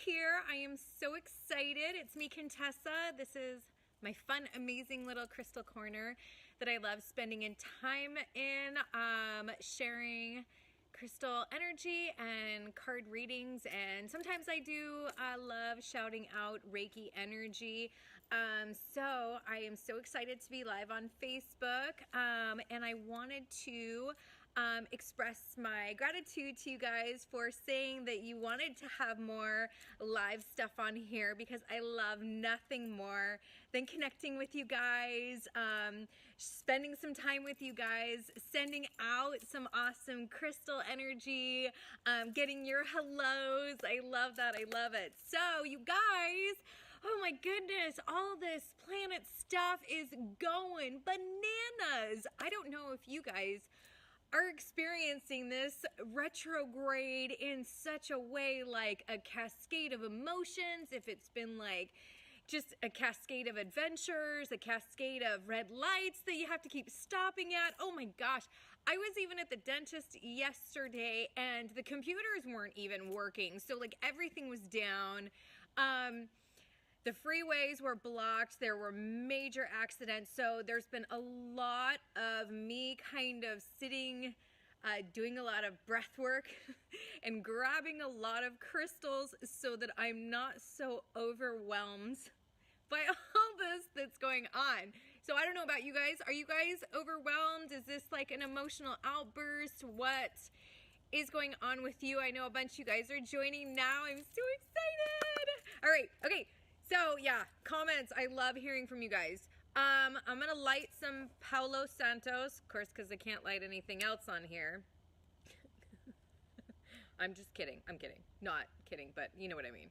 here. I am so excited. It's me, Contessa. This is my fun, amazing little crystal corner that I love spending in time in, sharing crystal energy and card readings, and sometimes I do love shouting out Reiki energy. So I am so excited to be live on Facebook, and I wanted to express my gratitude to you guys for saying that you wanted to have more live stuff on here, because I love nothing more than connecting with you guys, spending some time with you guys, sending out some awesome crystal energy, getting your hellos. I love that. I love it. So you guys, oh my goodness, all this planet stuff is going bananas. I don't know if you guys are experiencing this retrograde in such a way, like a cascade of emotions, if it's been like just a cascade of adventures, a cascade of red lights that you have to keep stopping at. Oh my gosh. I was even at the dentist yesterday and the computers weren't even working. So like everything was down. The freeways were blocked. There were major accidents. So there's been a lot of me kind of sitting, doing a lot of breath work and grabbing a lot of crystals so that I'm not so overwhelmed by all this that's going on. So I don't know about you guys. Are you guys overwhelmed? Is this like an emotional outburst? What is going on with you? I know a bunch of you guys are joining now. I'm so excited. All right. Okay. So yeah, comments. I love hearing from you guys. I'm gonna light some Palo Santos, of course, because I can't light anything else on here. I'm just kidding. I'm kidding. Not kidding, but you know what I mean.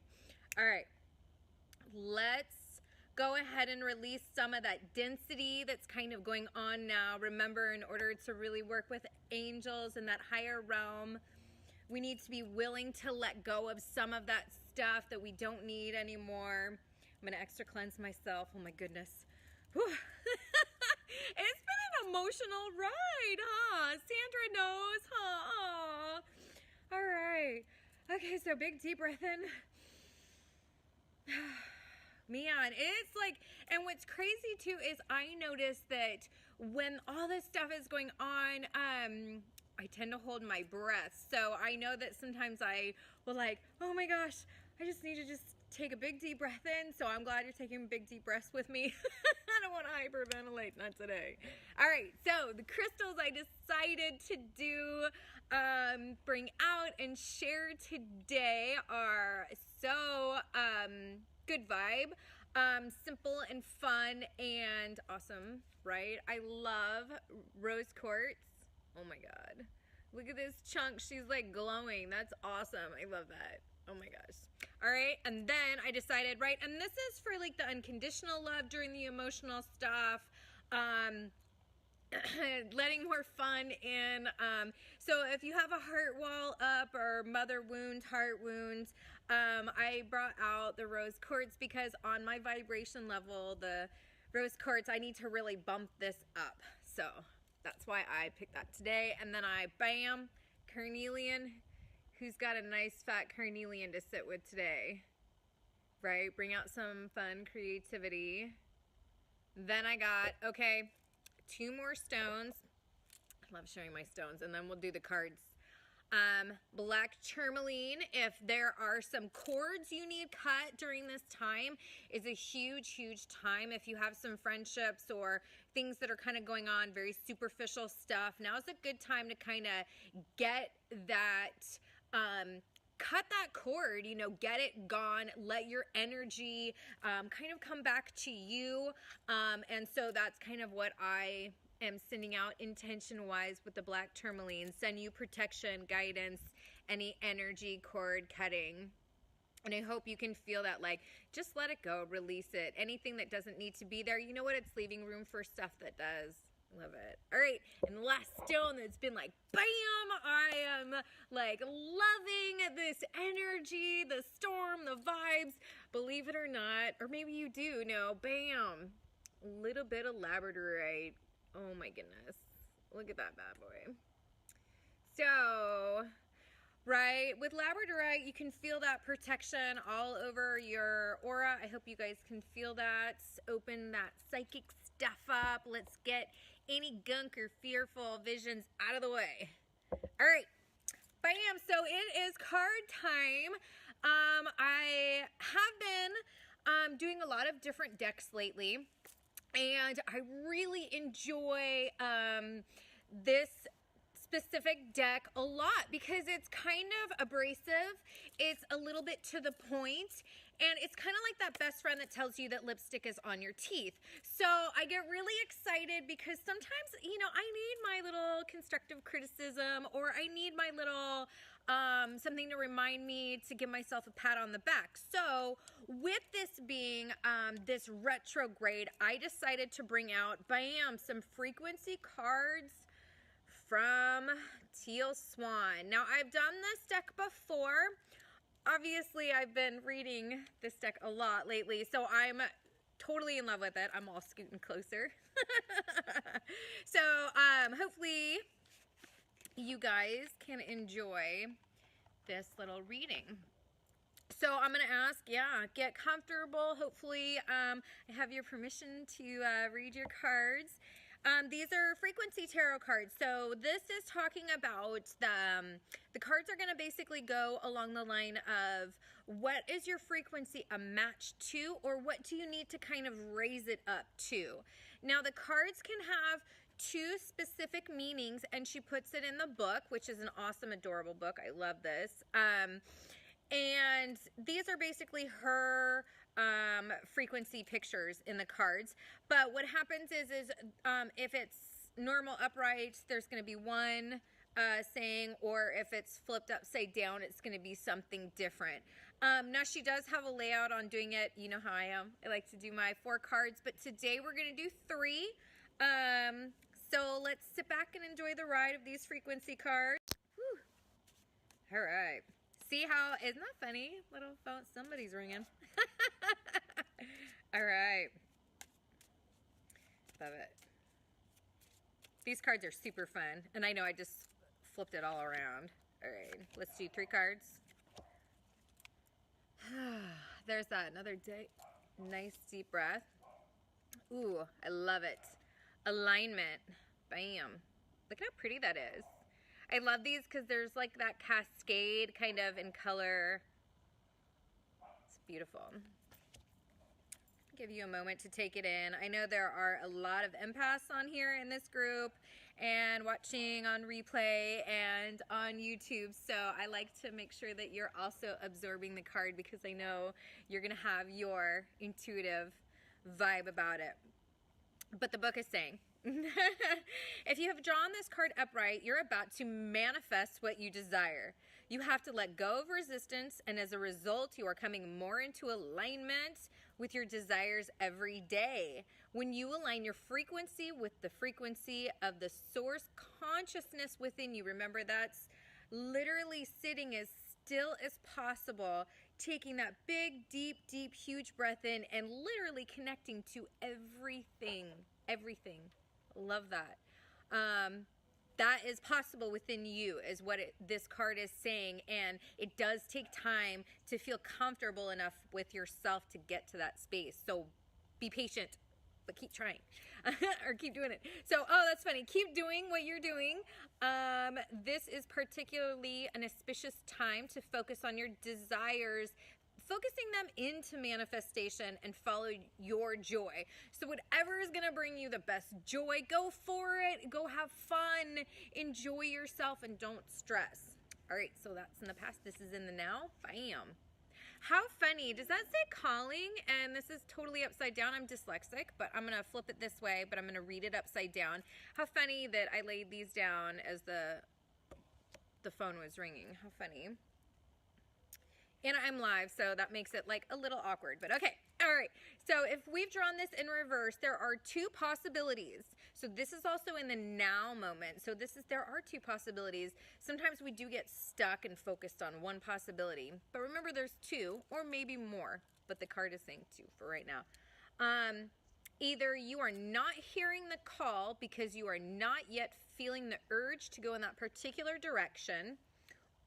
All right, let's go ahead and release some of that density that's kind of going on now. Remember, in order to really work with angels in that higher realm, we need to be willing to let go of some of that stuff that we don't need anymore. I'm gonna extra cleanse myself. Oh my goodness. Whew. It's been an emotional ride, huh? Sandra knows, huh? Aww. All right. Okay, so big deep breath in. Man, it's like, and what's crazy too is I noticed that when all this stuff is going on, I tend to hold my breath. So I know that sometimes I will like, oh my gosh, I just need to just take a big deep breath in. So I'm glad you're taking big deep breaths with me. I don't want to hyperventilate, not today. All right, so the crystals I decided to do, bring out and share today are so good vibe, simple and fun and awesome, right? I love rose quartz. Oh my God. Look at this chunk. She's like glowing. That's awesome. I love that. Oh my gosh. All right. And then I decided, right, and this is for like the unconditional love during the emotional stuff. Letting more fun in. So if you have a heart wall up or mother wound, heart wounds, I brought out the rose quartz because on my vibration level, the rose quartz, I need to really bump this up. So that's why I picked that today. And then bam, carnelian. Who's got a nice fat carnelian to sit with today? Right? Bring out some fun creativity. Then I got, okay, 2 more stones. I love showing my stones. And then we'll do the cards. Black Tourmaline, if there are some cords you need cut during this time, is a huge time. If you have some friendships or things that are kind of going on, very superficial stuff, now's a good time to kind of get that, cut that cord, you know, get it gone, let your energy kind of come back to you. And so that's kind of what I am sending out intention-wise with the black tourmaline. Send you protection, guidance, any energy cord cutting. And I hope you can feel that, like, just let it go, release it. Anything that doesn't need to be there, you know what? It's leaving room for stuff that does. Love it. All right, and the last stone that's been like, bam, I am like loving this energy, the storm, the vibes, believe it or not, or maybe you do know, bam, a little bit of Labradorite. Oh my goodness, look at that bad boy. So right? With Labradorite, you can feel that protection all over your aura. I hope you guys can feel that. Open that psychic stuff up. Let's get any gunk or fearful visions out of the way. All right, bam. So it is card time. I have been doing a lot of different decks lately, and I really enjoy this specific deck a lot because it's kind of abrasive. It's a little bit to the point, and it's kind of like that best friend that tells you that lipstick is on your teeth. So I get really excited because sometimes, you know, I need my little constructive criticism, or I need my little something to remind me to give myself a pat on the back. So with this being this retrograde, I decided to bring out, bam, some frequency cards from Teal Swan. Now, I've done this deck before. Obviously, I've been reading this deck a lot lately, so I'm totally in love with it. I'm all scooting closer. So, hopefully, you guys can enjoy this little reading. So I'm going to ask, get comfortable. Hopefully, I have your permission to read your cards. These are frequency tarot cards. So this is talking about the cards are going to basically go along the line of what is your frequency a match to, or what do you need to kind of raise it up to. Now the cards can have two specific meanings, and she puts it in the book, which is an awesome, adorable book. I love this. And these are basically her frequency pictures in the cards. But what happens is if it's normal upright, there's going to be one saying, or if it's flipped upside down, it's going to be something different. Now she does have a layout on doing it. You know how I am. I like to do my 4 cards, but today we're going to do 3. So let's sit back and enjoy the ride of these frequency cards. Whew. All right. See how, isn't that funny? Little phone, somebody's ringing. All right. Love it. These cards are super fun. And I know I just flipped it all around. All right, let's do 3 cards. There's that, another nice deep breath. Ooh, I love it. Alignment. Bam. Look how pretty that is. I love these because there's like that cascade kind of in color. It's beautiful. Give you a moment to take it in. I know there are a lot of empaths on here in this group and watching on replay and on YouTube, so I like to make sure that you're also absorbing the card because I know you're going to have your intuitive vibe about it. But the book is saying, if you have drawn this card upright, you're about to manifest what you desire. You have to let go of resistance, and as a result, you are coming more into alignment with your desires every day. When you align your frequency with the frequency of the source consciousness within you, remember that's literally sitting as still as possible, taking that big, deep, deep, huge breath in and literally connecting to everything. Everything. Love that. That is possible within you is what this card is saying, and it does take time to feel comfortable enough with yourself to get to that space. So be patient, but keep trying or keep doing it. So, oh, that's funny. Keep doing what you're doing. This is particularly an auspicious time to focus on your desires, focusing them into manifestation, and follow your joy. So whatever is going to bring you the best joy, go for it. Go have fun. Enjoy yourself and don't stress. All right, so that's in the past. This is in the now. Bam. How funny. Does that say calling? And this is totally upside down. I'm dyslexic, but I'm going to flip it this way, but I'm going to read it upside down. How funny that I laid these down as the phone was ringing. How funny. And I'm live, so that makes it like a little awkward, but okay. All right, so if we've drawn this in reverse, there are 2 possibilities. So this is also in the now moment. So there are 2 possibilities. Sometimes we do get stuck and focused on one possibility, but remember there's 2 or maybe more, but the card is saying 2 for right now. Either you are not hearing the call because you are not yet feeling the urge to go in that particular direction,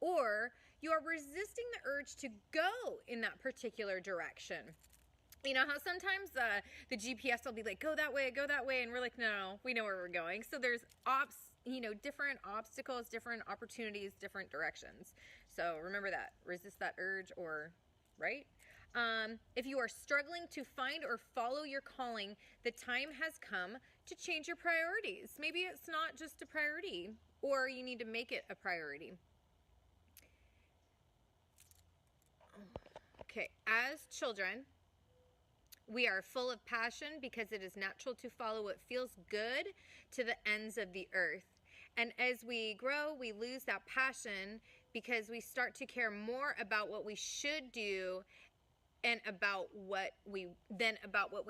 or you are resisting the urge to go in that particular direction. You know how sometimes the GPS will be like, go that way, and we're like, no, we know where we're going. So there's different obstacles, different opportunities, different directions. So remember that. Resist that urge, or, right? If you are struggling to find or follow your calling, the time has come to change your priorities. Maybe it's not just a priority, or you need to make it a priority. Okay, as children, we are full of passion because it is natural to follow what feels good to the ends of the earth. And as we grow, we lose that passion because we start to care more about what we should do and about what we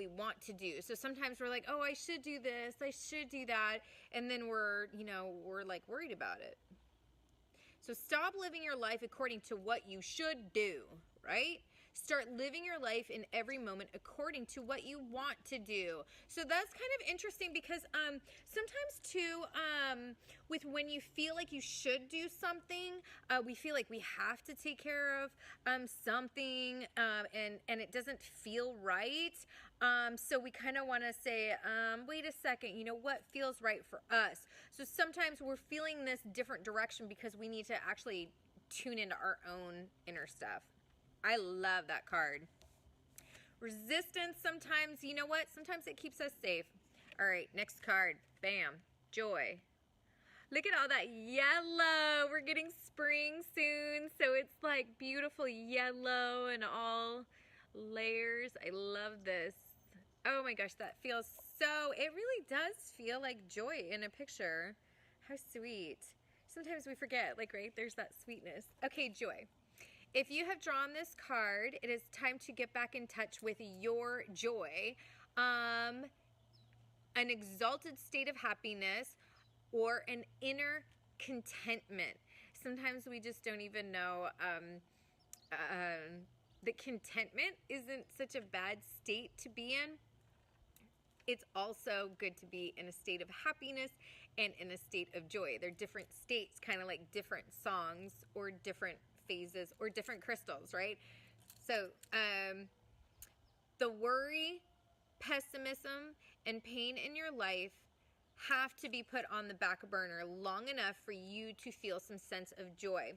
want to do. So sometimes we're like, oh, I should do this, I should do that, and then we're like worried about it. So stop living your life according to what you should do, right? Start living your life in every moment according to what you want to do. So that's kind of interesting because sometimes too, with when you feel like you should do something, we feel like we have to take care of something, and it doesn't feel right. So we kind of want to say, wait a second, what feels right for us? So sometimes we're feeling this different direction because we need to actually tune into our own inner stuff. I love that card. Resistance, sometimes, you know what? Sometimes it keeps us safe. All right, next card. Bam. Joy. Look at all that yellow. We're getting spring soon, so it's like beautiful yellow and all layers. I love this. Oh my gosh, that feels so, it really does feel like joy in a picture. How sweet. Sometimes we forget, like, right? There's that sweetness. Okay, joy. If you have drawn this card, it is time to get back in touch with your joy, an exalted state of happiness, or an inner contentment. Sometimes we just don't even know that contentment isn't such a bad state to be in. It's also good to be in a state of happiness and in a state of joy. They're different states, kind of like different songs or different phases or different crystals, right? So the worry, pessimism, and pain in your life have to be put on the back burner long enough for you to feel some sense of joy.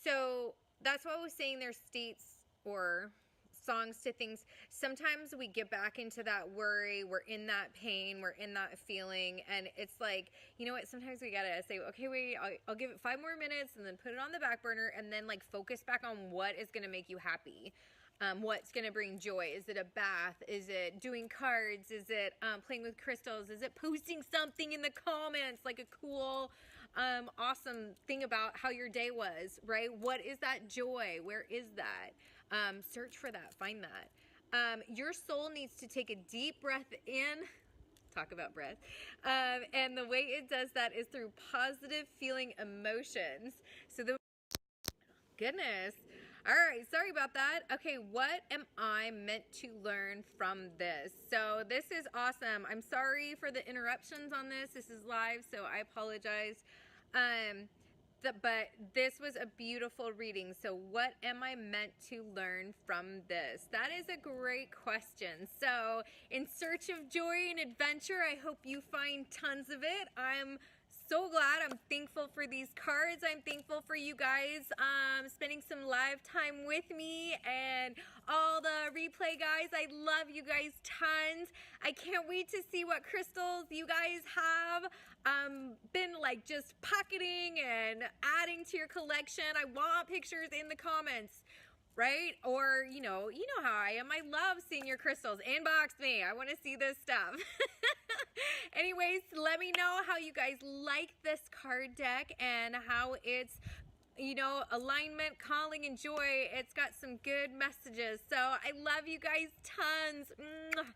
So that's why I was saying there's states or songs to things. Sometimes we get back into that worry, we're in that pain, we're in that feeling, and it's like, you know what, sometimes we gotta say, okay, wait, I'll give it 5 more minutes and then put it on the back burner and then like focus back on what is gonna make you happy. What's gonna bring joy? Is it a bath? Is it doing cards? Is it playing with crystals? Is it posting something in the comments, like a cool, awesome thing about how your day was, right? What is that joy? Where is that? Search for that, find that. Your soul needs to take a deep breath in, talk about breath, and the way it does that is through positive feeling emotions. So goodness. All right, sorry about that. Okay, what am I meant to learn from this? So this is awesome. I'm sorry for the interruptions on this. This is live, so I apologize. But this was a beautiful reading. So what am I meant to learn from this? That is a great question. So in search of joy and adventure, I hope you find tons of it. I'm so glad. I'm thankful for these cards. I'm thankful for you guys spending some live time with me and all the replay guys. I love you guys tons. I can't wait to see what crystals you guys have been like just pocketing and adding to your collection. I want pictures in the comments, right? Or, you know how I am. I love seeing your crystals. Inbox me. I want to see this stuff. Anyways, let me know how you guys like this card deck and how it's, alignment, calling, and joy. It's got some good messages. So I love you guys tons. Mwah.